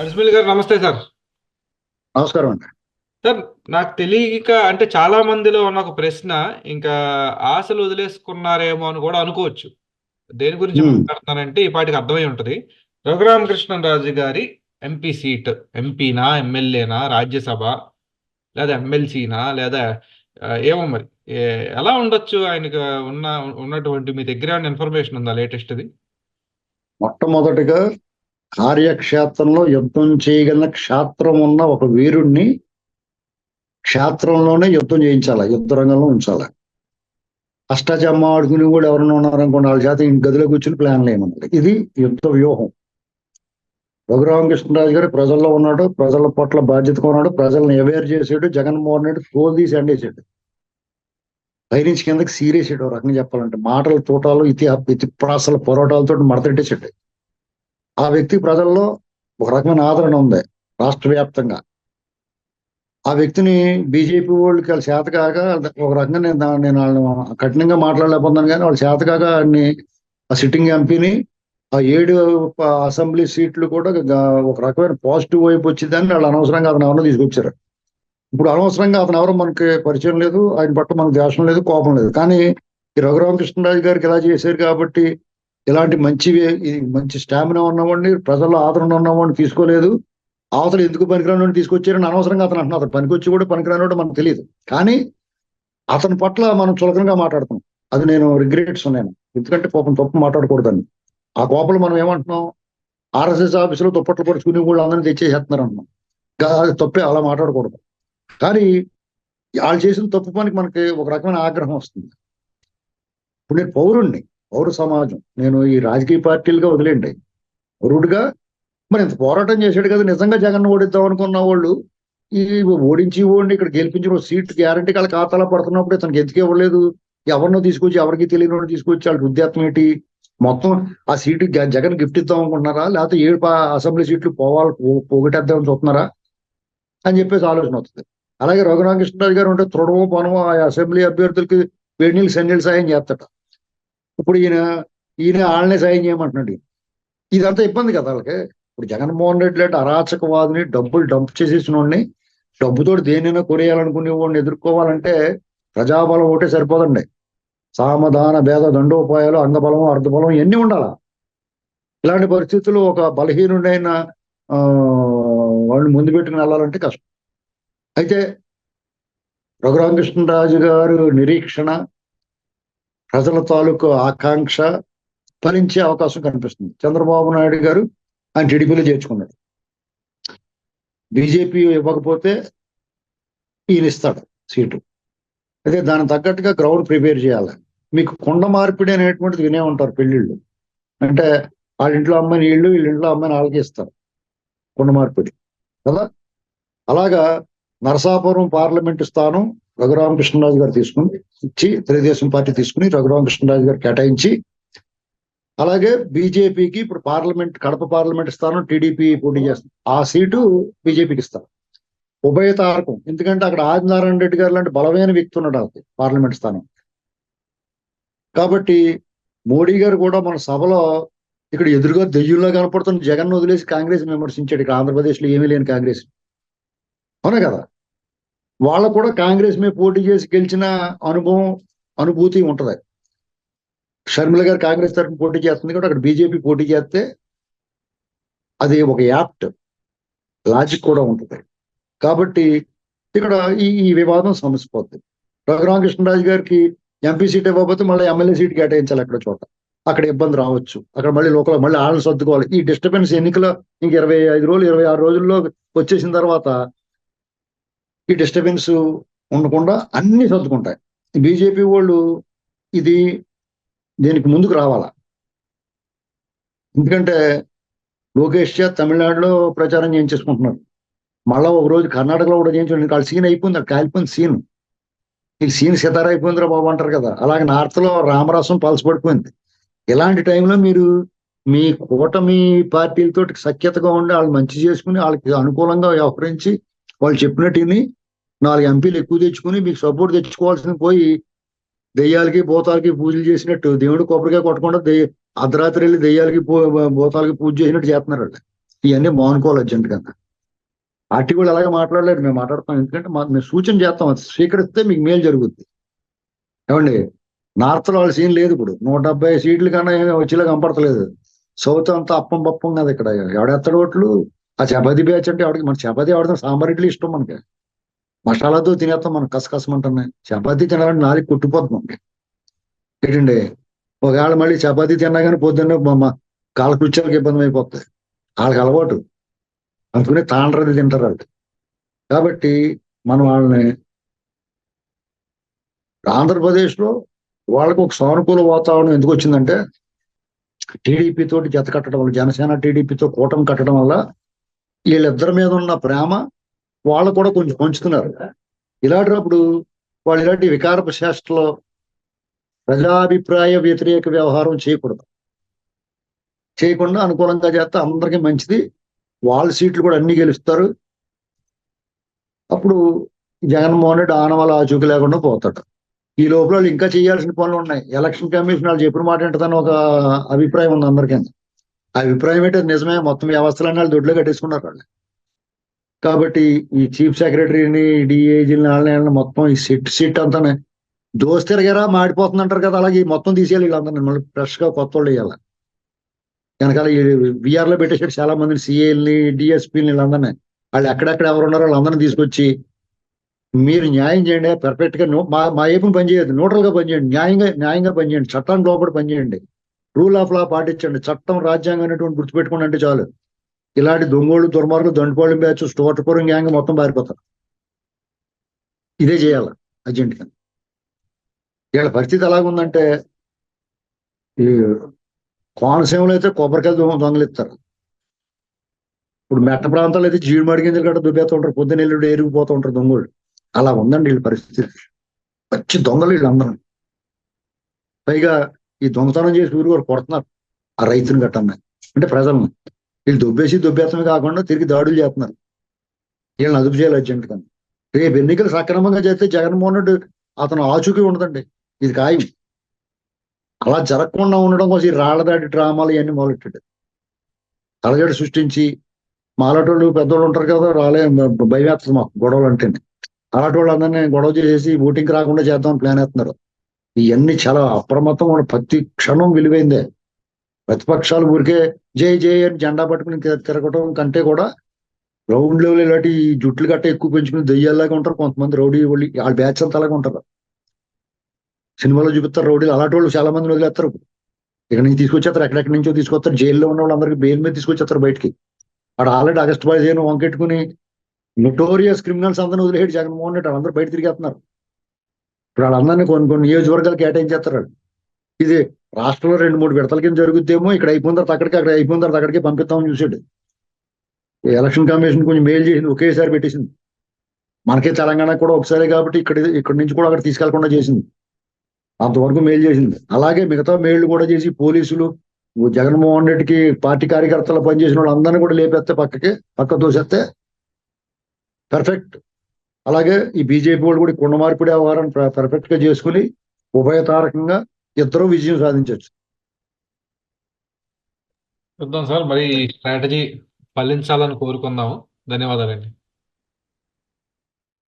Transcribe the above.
అజ్మల్ గారు నమస్తే సార్. నమస్కారం అండి. సార్, నాకు తెలియక అంటే చాలా మందిలో ఉన్న ఒక ప్రశ్న, ఇంకా ఆశలు వదిలేసుకున్నారేమో అని కూడా అనుకోవచ్చు. దేని గురించి ఉమ్, మాట్లాడుతున్నానంటే ఈ పాటికి అర్థమై ఉంటది. రఘురామకృష్ణరాజు గారి ఎంపీ సీట్, ఎంపీనా, ఎమ్మెల్యేనా, రాజ్యసభ లేదా ఎమ్మెల్సీనా లేదా ఏమో మరి ఎలా ఉండొచ్చు ఆయనకు ఉన్న ఉన్నటువంటి మీ దగ్గర ఇన్ఫర్మేషన్ ఉందా లేటెస్ట్ది? మొట్టమొదటిగా కార్యక్షేత్రంలో యుద్ధం చేయగలిగిన క్షాత్రం ఉన్న ఒక వీరుణ్ణి క్షేత్రంలోనే యుద్ధం చేయించాలి, యుద్ధ రంగంలో ఉంచాలి. అష్టాచమ్మ ఆడుకుని కూడా ఎవరైనా ఉన్నారనుకోండి, వాళ్ళ చేత ఇంటి గదిలో కూర్చుని ప్లాన్లు ఏమన్నారు. ఇది యుద్ధ వ్యూహం. రఘురామకృష్ణరాజు గారు ప్రజల్లో ఉన్నాడు, ప్రజల పట్ల బాధ్యతగా ఉన్నాడు, ప్రజల్ని అవేర్ చేసాడు. జగన్మోహన్ రెడ్డి తోలు తీసి ఎండేసాడు, పైనుంచి కిందకి సీరేసాడు. ఒక రకంగా చెప్పాలంటే మాటల తోటాలు ఇతిప్రాసల పోరాటాలతో మడతెట్టేసాడు. ఆ వ్యక్తి ప్రజల్లో ఒక రకమైన ఆదరణ ఉంది రాష్ట్ర వ్యాప్తంగా. ఆ వ్యక్తిని బీజేపీ వాళ్ళకి వాళ్ళ చేత కాక ఒక రకంగా నేను వాళ్ళని కఠినంగా మాట్లాడలేకపోతున్నాను, కానీ వాళ్ళ చేత కాక ఆయన్ని, ఆ సిట్టింగ్ ఎంపీని, ఆ 7 అసెంబ్లీ సీట్లు కూడా ఒక రకమైన పాజిటివ్ వైపు వచ్చిందని వాళ్ళు అనవసరంగా అతను ఎవరో తీసుకొచ్చారు. ఇప్పుడు అనవసరంగా అతను ఎవరో మనకి పరిచయం లేదు, ఆయన పట్ల మనకు ద్వేషం లేదు, కోపం లేదు. కానీ ఈ రఘురామకృష్ణరాజు గారికి ఇలా చేశారు కాబట్టి ఇలాంటి మంచి స్టామినా ఉన్నవాడిని, ప్రజల్లో ఆదరణ ఉన్నవాడిని తీసుకోలేదు. అవతల ఎందుకు పనికిరాని తీసుకొచ్చారని అనవసరంగా అతను అంటున్నారు. అతను పనికొచ్చి కూడా పనికిరాని మనకు తెలియదు. కానీ అతని పట్ల మనం చులకనగా మాట్లాడుతున్నాం. అది నేను రిగ్రెట్స్ ఉన్నాను, ఎందుకంటే పాపం తప్పు మాట్లాడకూడదని. ఆ కోపంలో మనం ఏమంటున్నాం, ఆర్ఎస్ఎస్ ఆఫీసులో దుప్పట్లు పరుచుకుని కూడా అందరినీ తెచ్చేసేస్తున్నారు అంటున్నాం. అది తప్పే, అలా మాట్లాడకూడదు. కానీ వాళ్ళు చేసిన తప్పు పనికి మనకి ఒక రకమైన ఆగ్రహం వస్తుంది. ఇప్పుడు నేను పౌరుణ్ణి, పౌర సమాజం, నేను ఈ రాజకీయ పార్టీలుగా వదిలేండి, పౌరుడిగా మరి ఇంత పోరాటం చేశాడు కదా, నిజంగా జగన్ ఓడిద్దాం అనుకున్న వాళ్ళు ఈ ఓడించి ఇక్కడ గెలిపించిన సీట్ గ్యారంటీ వాళ్ళ ఖాతాలో పడుతున్నప్పుడు ఇతనికి ఎందుకు ఇవ్వలేదు? ఎవరినో తీసుకొచ్చి, ఎవరికి తెలియని వాడిని తీసుకొచ్చి వాళ్ళ వృద్ధాత్మ ఏంటి? మొత్తం ఆ సీటు జగన్ గిఫ్ట్ ఇద్దాం అనుకుంటున్నారా, లేకపోతే 7 అసెంబ్లీ సీట్లు పోగొట్టేద్దామని చూస్తున్నారా అని చెప్పేసి ఆలోచన వస్తుంది. అలాగే రఘురామకృష్ణరాజు గారు ఉంటే తృణమో పనమో ఆ అసెంబ్లీ అభ్యర్థులకి వేడి నీళ్ళు సన్నీళ్ళు సాయం చేస్తాట. ఇప్పుడు ఈయన వాళ్ళనే సాయం చేయమంటున్నాడు. ఇదంతా ఇబ్బంది కదా వాళ్ళకి. ఇప్పుడు జగన్మోహన్ రెడ్డి లాంటి అరాచకవాదిని, డబ్బులు డంప్ చేసేసిన వాడిని, డబ్బుతో దేనైనా కొనేయాలనుకునే వాడిని ఎదుర్కోవాలంటే ప్రజాబలం ఒకటే సరిపోదండి. సామధాన భేద దండోపాయాలు, అంగబలం, అర్ధబలం ఇవన్నీ ఉండాలా. ఇలాంటి పరిస్థితుల్లో ఒక బలహీనుడైన వాడిని ముందు పెట్టుకుని వెళ్ళాలంటే కష్టం. అయితే రఘురామకృష్ణరాజు గారు నిరీక్షణ, ప్రజల తాలూకు ఆకాంక్ష ఫలించే అవకాశం కనిపిస్తుంది. చంద్రబాబు నాయుడు గారు ఆయన టీడీపీలో చేర్చుకున్నాడు. బీజేపీ ఇవ్వకపోతే ఈయన ఇస్తాడు సీటు. అయితే దానికి తగ్గట్టుగా గ్రౌండ్ ప్రిపేర్ చేయాలి. మీకు కుండ మార్పిడి అనేటువంటిది వినే ఉంటారు పెళ్లిళ్ళు. అంటే వాళ్ళ ఇంట్లో అమ్మాయిని వీళ్ళ ఇంట్లో అమ్మాయిని వాళ్ళకి ఇస్తారు, కుండ మార్పిడి కదా. అలాగా నరసాపురం పార్లమెంటు స్థానం రఘురామకృష్ణరాజు గారు ఇచ్చి, తెలుగుదేశం పార్టీ తీసుకుని రఘురామకృష్ణరాజు గారు కేటాయించి, అలాగే బీజేపీకి ఇప్పుడు కడప పార్లమెంట్ స్థానం టీడీపీ పోటీ చేస్తుంది, ఆ సీటు బీజేపీకి ఇస్తారు. ఉభయ తారకం, ఎందుకంటే అక్కడ ఆదినారాయణ రెడ్డి గారు లాంటి బలమైన వ్యక్తి ఉన్నాడు అది పార్లమెంట్ స్థానం. కాబట్టి మోడీ గారు కూడా మన సభలో ఇక్కడ ఎదురుగా దెయ్యంలో కనపడుతున్న జగన్ వదిలేసి కాంగ్రెస్ విమర్శించాడు. ఇక్కడ ఆంధ్రప్రదేశ్లో ఏమీ లేని కాంగ్రెస్, అవునా కదా. వాళ్ళకు కూడా కాంగ్రెస్ మీద పోటీ చేసి గెలిచిన అనుభూతి ఉంటది. షర్మిల గారు కాంగ్రెస్ తరఫున పోటీ చేస్తుంది కూడా, అక్కడ బీజేపీ పోటీ చేస్తే అది ఒక యాప్ట్ లాజిక్ కూడా ఉంటుంది. కాబట్టి ఇక్కడ ఈ వివాదం సమసిపోద్ది. రఘురామకృష్ణరాజు గారికి ఎంపీ సీట్ ఇవ్వకపోతే మళ్ళీ ఎమ్మెల్యే సీట్ కేటాయించాలి అక్కడ చోట. అక్కడ ఇబ్బంది రావచ్చు. అక్కడ మళ్ళీ లోకల్ మళ్ళీ ఆళ్ళని సర్దుకోవాలి. ఈ డిస్టర్బెన్స్ ఎన్నికల ఇంక 25 రోజులు 26 రోజుల్లో వచ్చేసిన తర్వాత ఈ డిస్టర్బెన్స్ ఉండకుండా అన్ని సర్దుకుంటాయి. బీజేపీ వాళ్ళు దీనికి ముందుకు రావాలా. ఎందుకంటే లోకేష్ తమిళనాడులో ప్రచారం చేయించేసుకుంటున్నారు, మళ్ళా ఒక రోజు కర్ణాటకలో కూడా చేయించుకుంటారు. వాళ్ళ సీన్ అయిపోయింది, కాలిపోయింది సీన్. ఈ సీన్ సితార అయిపోయిందిరా బాబు అంటారు కదా, అలాగే నార్త్ లో రామరసం పలసపడిపోయింది. ఇలాంటి టైంలో మీరు మీ కూటమి పార్టీలతో సఖ్యతగా ఉండి వాళ్ళు మంచి చేసుకుని, వాళ్ళకి అనుకూలంగా వ్యవహరించి, వాళ్ళు చెప్పినట్టు 4 ఎంపీలు ఎక్కువ తెచ్చుకుని మీకు సపోర్ట్ తెచ్చుకోవాల్సింది పోయి దెయ్యాలకి భూతాలకి పూజలు చేసినట్టు, దేవుడు కొబ్బరికాయ కొట్టకుండా అర్ధరాత్రి వెళ్ళి దెయ్యాలకి భూతాలకి పూజ చేసినట్టు చేస్తున్నారు వాళ్ళు. ఇవన్నీ మానుకోవాలి అర్జెంట్ గా. పార్టీ కూడా అలాగే మాట్లాడలేదు, మేము మాట్లాడతాం, ఎందుకంటే మేము సూచన చేస్తాం, అది స్వీకరిస్తే మీకు మేలు జరుగుద్ది. ఏమండి, నార్త్ లో వాళ్ళ సీన్ లేదు. ఇప్పుడు 170 సీట్లు కన్నా ఏమీ వచ్చేలా కనపడతలేదు. సౌత్ అంతా అప్పం పప్పం కదా. ఇక్కడ ఎవడెత్తడు ఓట్లు? ఆ చపాతీ బ్యాచ్ అంటే ఎవడికి, మన చపాతీ ఎవడతాం, సాంబార్ ఇడ్లీ ఇష్టం మనకి, మసాలాతో తినేస్తాం మనం కసకసమంటున్నాయి. చపాతీ తినాలంటే నాలుగు కొట్టిపోతుంది మనకి. ఏంటండి, ఒకవేళ మళ్ళీ చపాతీ తిన్నా కానీ పొద్దున్నే కాలకృత్యాలకు ఇబ్బంది అయిపోతాయి. వాళ్ళకి అలవాటు అందుకునే తాండ్రది తింటారు వాళ్ళు. కాబట్టి మనం వాళ్ళని ఆంధ్రప్రదేశ్ లో వాళ్ళకు ఒక సానుకూల వాతావరణం ఎందుకు వచ్చిందంటే, టీడీపీ తోటి జత కట్టడం వల్ల, జనసేన టీడీపీతో కూటమి కట్టడం వల్ల వీళ్ళిద్దరి మీద ఉన్న ప్రేమ వాళ్ళు కూడా కొంచెం పంచుతున్నారు. ఇలాంటప్పుడు వాళ్ళు ఇలాంటి వికారపు చేష్టలో ప్రజాభిప్రాయ వ్యతిరేక వ్యవహారం చేయకూడదు. చేయకుండా అనుకూలంగా చేస్తే అందరికీ మంచిది. వాళ్ళ సీట్లు కూడా అన్ని గెలుస్తారు. అప్పుడు జగన్మోహన్ రెడ్డి ఆనవాళ్ళ ఆచూకీ లేకుండా పోతాడు. ఈ లోపల వాళ్ళు ఇంకా చేయాల్సిన పనులు ఉన్నాయి. ఎలక్షన్ కమిషన్ వాళ్ళు చెప్పిన మాట ఏంటని ఒక అభిప్రాయం ఉంది అందరికీ. ఆ అభిప్రాయం ఏంటో నిజమే, మొత్తం వ్యవస్థలన్నీ వాళ్ళు దొడ్లో కట్టేసుకున్నారు వాళ్ళు. కాబట్టి ఈ చీఫ్ సెక్రటరీని, డిఏజీని, వాళ్ళని మొత్తం ఈ సిట్ అంతానే దోస్తిరగారా మాడిపోతుంది అంటారు కదా, అలాగే మొత్తం తీసేయాలి వీళ్ళందరినీ, మళ్ళీ ఫ్రెష్ గా కొత్త వాళ్ళు వేయాలి. వెనకాల బీఆర్ లో పెట్టేసాడు చాలా మందిని, సిఏల్ని, డిఎస్పీని, వీళ్ళందరినీ. వాళ్ళు ఎక్కడెక్కడ ఎవరు ఉన్నారో వాళ్ళందరినీ తీసుకొచ్చి మీరు న్యాయం చేయండి, పర్ఫెక్ట్ గా మా వైపుని పనిచేయద్దు, న్యూట్రల్ గా పనిచేయండి, న్యాయంగా పనిచేయండి, చట్టానికి లోపల పనిచేయండి, రూల్ ఆఫ్ లా పాటించండి, చట్టం రాజ్యాంగం అనేటువంటి గుర్తుపెట్టుకోండి అంటే చాలు. ఇలాంటి దొంగోళ్ళు, దుర్మార్గులు, దండుకోళ్ళు బ్యాచ్, స్టోటపురం గ్యాంగ్ మొత్తం పారిపోతారు. ఇదే చేయాలి అర్జెంట్ గా. వీళ్ళ పరిస్థితి ఎలాగుందంటే, ఈ కోనసీమలో అయితే కొబ్బరికాయలు దొంగలిస్తారు. ఇప్పుడు మెట్ట ప్రాంతాల్లో అయితే జీడిమాడి గింజలు గట్రా దుబ్బేస్తూ ఉంటారు, పొద్దున్న ఎల్లుడు ఏరిగిపోతూ ఉంటారు దొంగలు. అలా ఉందండి వీళ్ళ పరిస్థితి. వచ్చి దొంగలు వీళ్ళందరూ. పైగా ఈ దొంగతనం చేసి ఊరు వారు కొడుతున్నారు ఆ రైతుని గట్టన్న, అంటే ప్రజలను. వీళ్ళు దుబ్బేస్తమే కాకుండా తిరిగి దాడులు చేస్తున్నారు. వీళ్ళని అదుపు చేయాలి అర్జెంట్ గా. రేపు ఎన్నికలు సక్రమంగా చేస్తే జగన్మోహన్ రెడ్డి అతను ఆచూకీ ఉండదండి, ఇది ఖాయం. అలా జరగకుండా ఉండడం కోసం ఈ రాళ్లదాడి డ్రామాలు ఇవన్నీ మొదలెట్టాడు. తలజడి సృష్టించి మాలాటోళ్ళు పెద్దోళ్ళు ఉంటారు కదా, భయం వేస్తుంది మాకు గొడవలు అంటేనే. అలాంటి వాళ్ళు అందరినీ గొడవ చేసేసి ఓటింగ్కి రాకుండా చేద్దామని ప్లాన్ వేస్తున్నారు. ఇవన్నీ చాలా అప్రమత్తం, ప్రతి క్షణం విలువైందే. ప్రతిపక్షాలు ఊరికే జై జై అని జెండా పట్టుకుని తిరగటం కంటే కూడా రౌండ్ లెవెల్ ఇలాంటి జుట్లు గట్ట ఎక్కువ పెంచుకుని దెయ్యాల్లాగా ఉంటారు కొంతమంది రౌడీ వాళ్ళు. వాళ్ళ బ్యాచ్ అంతా అలాగే ఉంటారు. సినిమాలో చూపిస్తారు రౌడీలు, అలాంటి వాళ్ళు చాలా మందిని వదిలేస్తారు. ఇక్కడ నుంచి తీసుకొచ్చేస్తారు, ఎక్కడెక్కడి నుంచో తీసుకొస్తారు. జైల్లో ఉన్న వాళ్ళందరికీ బెయిల్ మీద తీసుకొచ్చేస్తారు బయటికి. వాడు ఆల్రెడీ ఆగస్టు 15 వంకెట్టుకుని నోటోరియస్ క్రిమినల్స్ అందరిని వదిలేడు జగన్మోహన్ రెడ్డి. వాళ్ళందరూ బయట తిరిగేస్తున్నారు. ఇప్పుడు వాళ్ళందరినీ కొన్ని నియోజకవర్గాలు కేటాయించేస్తారు. ఇది రాష్ట్రంలో 2-3 విడతల కింద జరుగుద్దేమో, ఇక్కడ అయిపోయిన తర్వాత అక్కడికి, అక్కడ అయిపోయిన తర్వాత అక్కడికి పంపిస్తామని చూసాడు. ఎలక్షన్ కమిషన్ కొంచెం మెయిల్ చేసింది, ఒకేసారి పెట్టేసింది. మనకే తెలంగాణ కూడా ఒకసారి కాబట్టి ఇక్కడ నుంచి కూడా అక్కడ తీసుకెళ్లకుండా చేసింది. అంతవరకు మెయిల్ చేసింది. అలాగే మిగతా మెయిల్ కూడా చేసి పోలీసులు జగన్మోహన్ రెడ్డికి పార్టీ కార్యకర్తలు పనిచేసిన వాళ్ళు అందరినీ కూడా లేపేస్తే పక్క తోసేస్తే పర్ఫెక్ట్. అలాగే ఈ బీజేపీ వాళ్ళు కూడా కుండ మార్పిడి వ్యవహారాన్ని పర్ఫెక్ట్ గా చేసుకుని ఉభయతారకంగా ఇద్దరు విజయం సాధించవచ్చు. చూద్దాం సార్, మరి స్ట్రాటజీ ఫలించాలని కోరుకుందాము. ధన్యవాదాలండి.